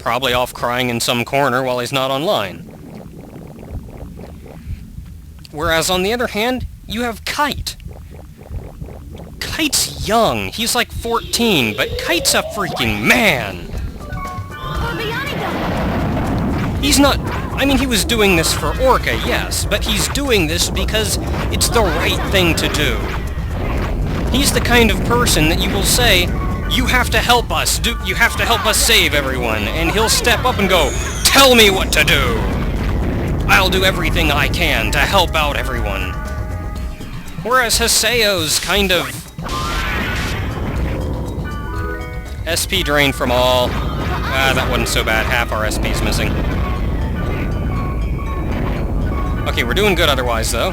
probably off crying in some corner while he's not online. Whereas on the other hand, you have Kite. Kite's young. He's like 14, but Kite's a freaking man. He's not... I mean, he was doing this for Orca, yes, but he's doing this because it's the right thing to do. He's the kind of person that you will say, you have to help us, you have to help us save everyone, and he'll step up and go, tell me what to do! I'll do everything I can to help out everyone. Whereas Haseo's kind of... SP drain from all. Ah, that wasn't so bad. Half our SP's missing. Okay, we're doing good otherwise, though.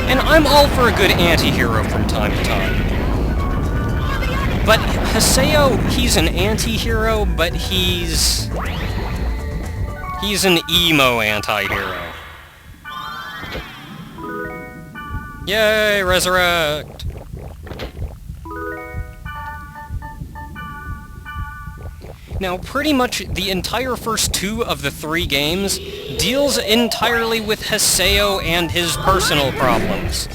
And I'm all for a good anti-hero from time to time. But Haseo, he's an anti-hero, but he's an emo anti-hero. Yay, resurrect! Now, pretty much the entire first 2 of the 3 games deals entirely with Haseo and his personal problems.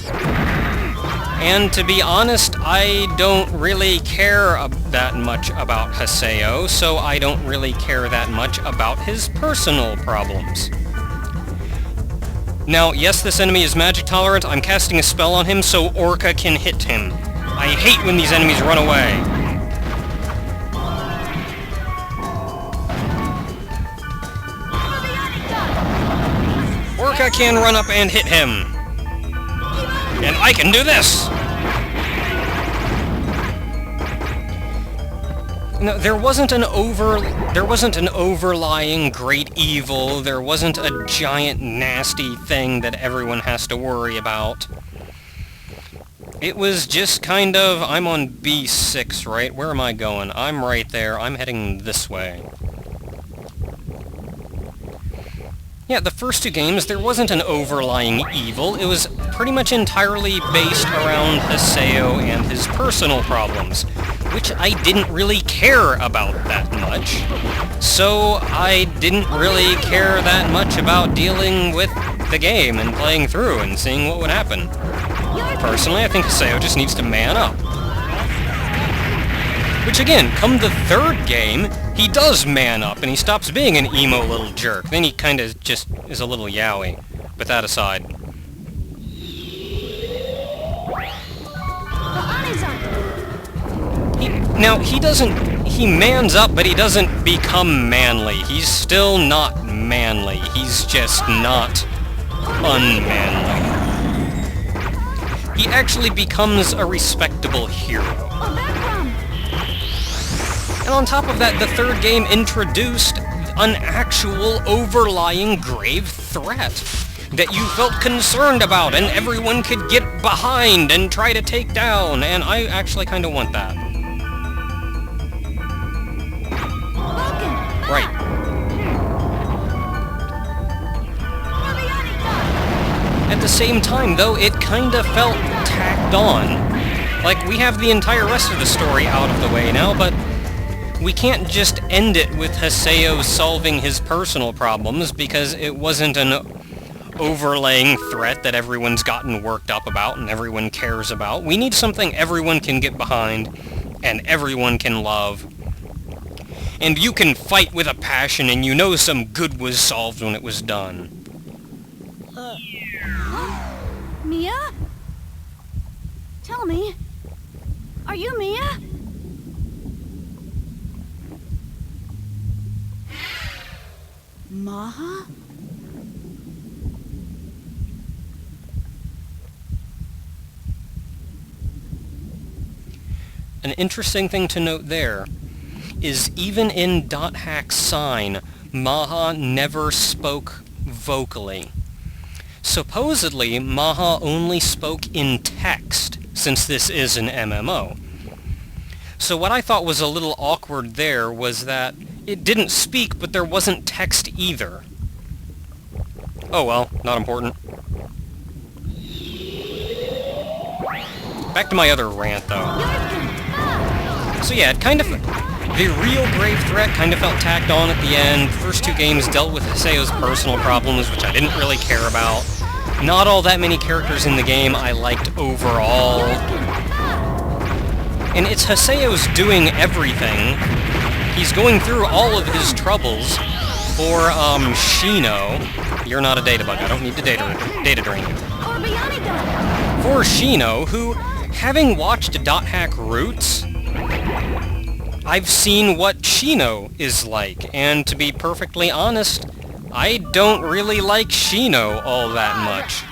And to be honest, I don't really care that much about Haseo, so I don't really care that much about his personal problems. Now, yes, this enemy is magic tolerant. I'm casting a spell on him so Orca can hit him. I hate when these enemies run away. Orca can run up and hit him. And I can do this! No, there wasn't an overlying great evil, there wasn't a giant nasty thing that everyone has to worry about. It was just kind of, I'm on B6, right? Where am I going? I'm right there, I'm heading this way. Yeah, the first 2 games, there wasn't an overlying evil. It was pretty much entirely based around Haseo and his personal problems, which I didn't really care about that much. So I didn't really care that much about dealing with the game and playing through and seeing what would happen. Personally, I think Haseo just needs to man up. Which again, come the 3rd game, he does man up, and he stops being an emo little jerk. Then he kinda just is a little yaoi. But that aside. He mans up, but he doesn't become manly. He's still not manly. He's just not unmanly. He actually becomes a respectable hero. And on top of that, the 3rd game introduced an actual overlying grave threat that you felt concerned about and everyone could get behind and try to take down, and I actually kind of want that. Right. At the same time, though, it kind of felt tacked on. Like, we have the entire rest of the story out of the way now, but we can't just end it with Haseo solving his personal problems because it wasn't an overlaying threat that everyone's gotten worked up about and everyone cares about. We need something everyone can get behind and everyone can love. And you can fight with a passion and you know some good was solved when it was done. Mia? Tell me, are you Mia? Maha? An interesting thing to note there is even in .hack's sign, Maha never spoke vocally. Supposedly, Maha only spoke in text, since this is an MMO. So what I thought was a little awkward there was that it didn't speak, but there wasn't text either. Oh well, not important. Back to my other rant, though. So yeah, it kind of The real grave threat kind of felt tacked on at the end. The first two games dealt with Haseo's personal problems, which I didn't really care about. Not all that many characters in the game I liked overall. And it's Haseo's doing everything. He's going through all of his troubles for, Shino. You're not a data bug, I don't need to data drain you. For Shino, who, having watched Dot Hack Roots, I've seen what Shino is like, and to be perfectly honest, I don't really like Shino all that much.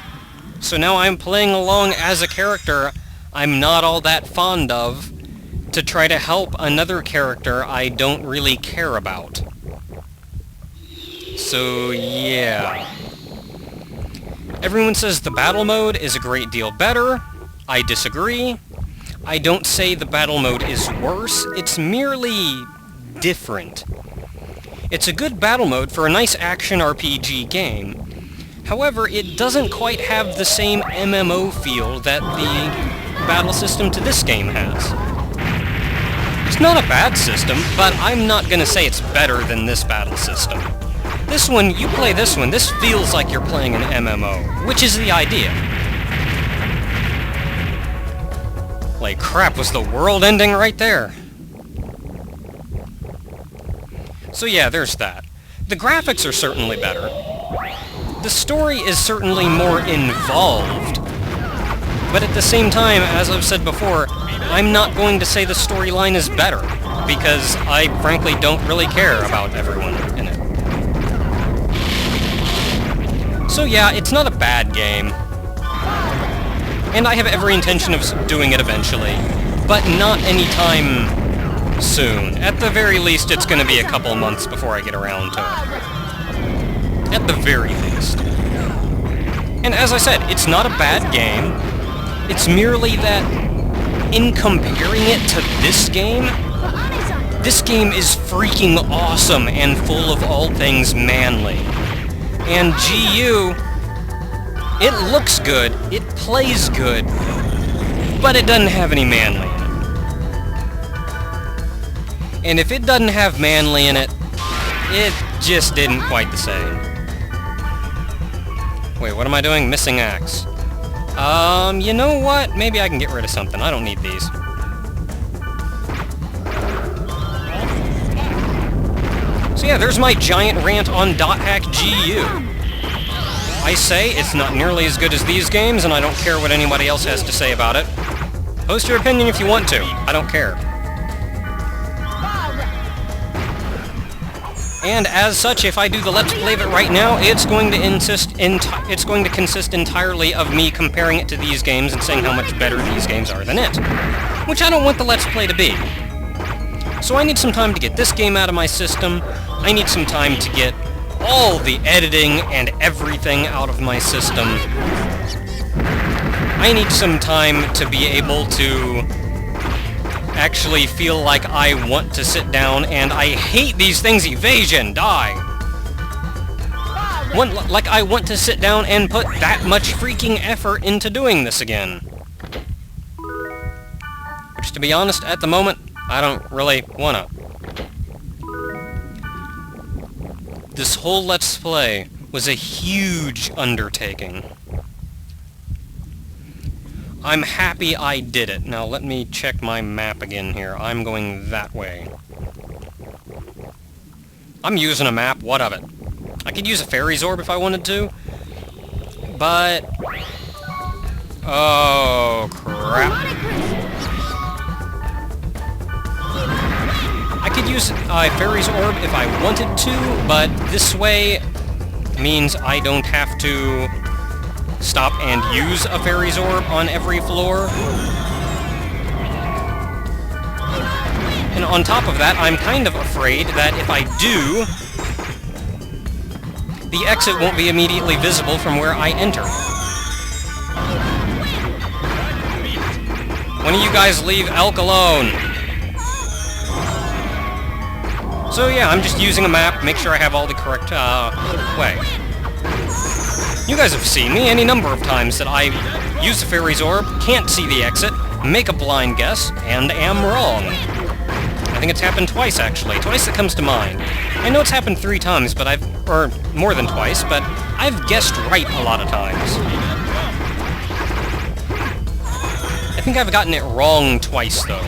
So now I'm playing along as a character I'm not all that fond of, to try to help another character I don't really care about. So, yeah. Everyone says the battle mode is a great deal better. I disagree. I don't say the battle mode is worse, it's merely different. It's a good battle mode for a nice action RPG game. However, it doesn't quite have the same MMO feel that the battle system to this game has. It's not a bad system, but I'm not gonna say it's better than this battle system. This one, you play this one, this feels like you're playing an MMO, which is the idea. Like crap, was the world ending right there? So yeah, there's that. The graphics are certainly better. The story is certainly more involved. But at the same time, as I've said before, I'm not going to say the storyline is better, because I frankly don't really care about everyone in it. So yeah, it's not a bad game. And I have every intention of doing it eventually, but not anytime soon. At the very least, it's going to be a couple months before I get around to it. At the very least. And as I said, it's not a bad game. It's merely that, in comparing it to this game is freaking awesome and full of all things manly. And GU... it looks good, it plays good, but it doesn't have any manly in it. And if it doesn't have manly in it, it just didn't quite the same. Wait, what am I doing? Missing axe. You know what? Maybe I can get rid of something. I don't need these. So yeah, there's my giant rant on Dot Hack GU. I say it's not nearly as good as these games, and I don't care what anybody else has to say about it. Post your opinion if you want to. I don't care. And as such, if I do the Let's Play of it right now, it's going to consist entirely of me comparing it to these games and saying how much better these games are than it. Which I don't want the Let's Play to be. So I need some time to get this game out of my system. I need some time to get all the editing and everything out of my system. I need some time to be able to actually feel like I want to sit down, and I hate these things, evasion, die! Like I want to sit down and put that much freaking effort into doing this again. Which, to be honest, at the moment, I don't really wanna. This whole Let's Play was a huge undertaking. I'm happy I did it. Now let me check my map again here. I'm going that way. I'm using a map, what of it? I could use a fairy's orb if I wanted to, but... oh, crap. I could use a fairy's orb if I wanted to, but this way means I don't have to stop and use a fairy's orb on every floor. And on top of that, I'm kind of afraid that if I do, the exit won't be immediately visible from where I enter. One of you guys leave Elk alone. So yeah, I'm just using a map, make sure I have all the correct way. You guys have seen me any number of times that I use a fairy's orb, can't see the exit, make a blind guess, and am wrong. think it's happened twice, actually. Twice that comes to mind. I know it's happened 3 times, but or more than twice, but I've guessed right a lot of times. I think I've gotten it wrong twice, though.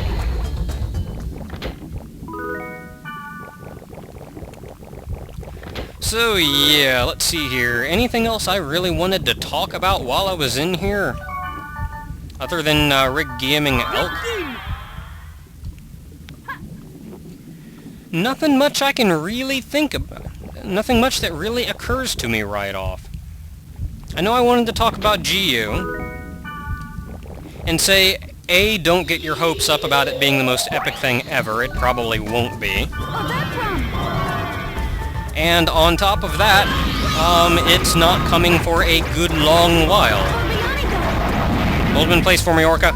So, yeah, let's see here. Anything else I really wanted to talk about while I was in here? Other than Rick Gaming Elk? Nothing much I can really think about. Nothing much that really occurs to me right off. I know I wanted to talk about GU. And say, A, don't get your hopes up about it being the most epic thing ever. It probably won't be. And on top of that, it's not coming for a good long while. Hold him in place for me, Orca.